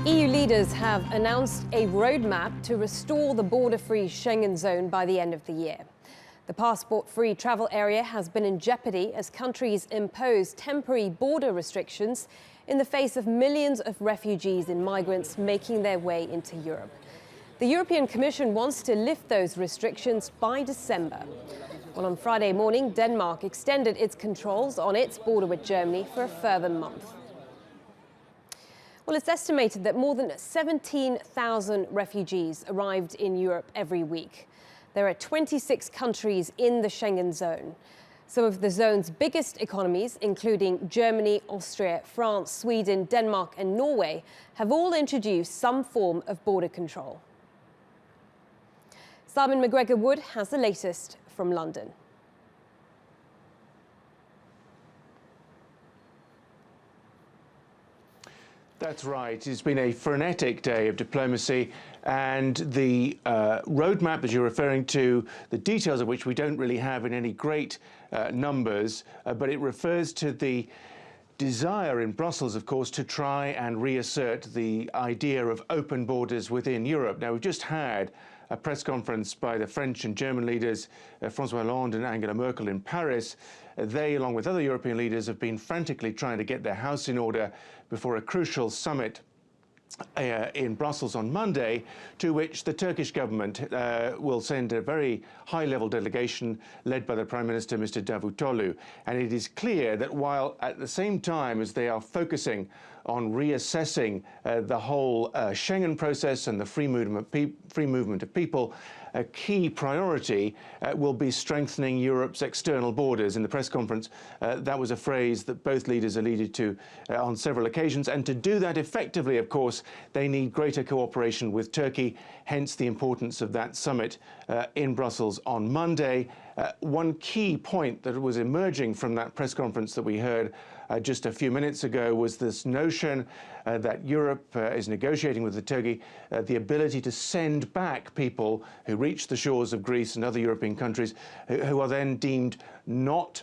EU leaders have announced a roadmap to restore the border-free Schengen zone by the end of the year. The passport-free travel area has been in jeopardy as countries impose temporary border restrictions in the face of millions of refugees and migrants making their way into Europe. The European Commission wants to lift those restrictions by December. Well, on Friday morning, Denmark extended its controls on its border with Germany for a further month. Well, it's estimated that more than 17,000 refugees arrived in Europe every week. There are 26 countries in the Schengen zone. Some of the zone's biggest economies, including Germany, Austria, France, Sweden, Denmark and Norway, have all introduced some form of border control. Simon McGregor-Wood has the latest from London. That's right. It's been a frenetic day of diplomacy, and the roadmap that you're referring to, the details of which we don't really have in any great numbers, but it refers to the desire in Brussels, of course, to try and reassert the idea of open borders within Europe. Now, we've just had a press conference by the French and German leaders, François Hollande and Angela Merkel in Paris. They, along with other European leaders, have been frantically trying to get their house in order before a crucial summit in Brussels on Monday, to which the Turkish government will send a very high-level delegation led by the Prime Minister, Mr. Davutoglu. And it is clear that while at the same time as they are focusing on reassessing the whole Schengen process and the free movement of people, a key priority will be strengthening Europe's external borders. In the press conference, that was a phrase that both leaders alluded to on several occasions. And to do that effectively, of course, they need greater cooperation with Turkey, hence the importance of that summit in Brussels on Monday. One key point that was emerging from that press conference that we heard just a few minutes ago was this notion that Europe is negotiating with Turkey the ability to send back people who reach the shores of Greece and other European countries who are then deemed not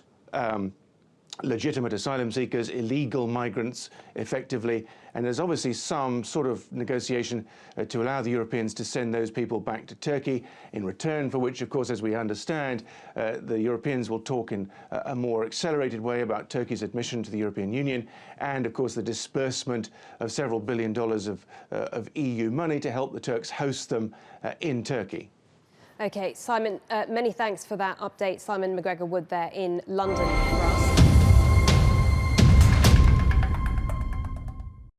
legitimate asylum seekers, illegal migrants, effectively. And there's obviously some sort of negotiation to allow the Europeans to send those people back to Turkey, in return for which, of course, as we understand, the Europeans will talk in a more accelerated way about Turkey's admission to the European Union and, of course, the disbursement of several $1 billion of EU money to help the Turks host them in Turkey. OK, Simon, many thanks for that update. Simon McGregor-Wood there in London for us.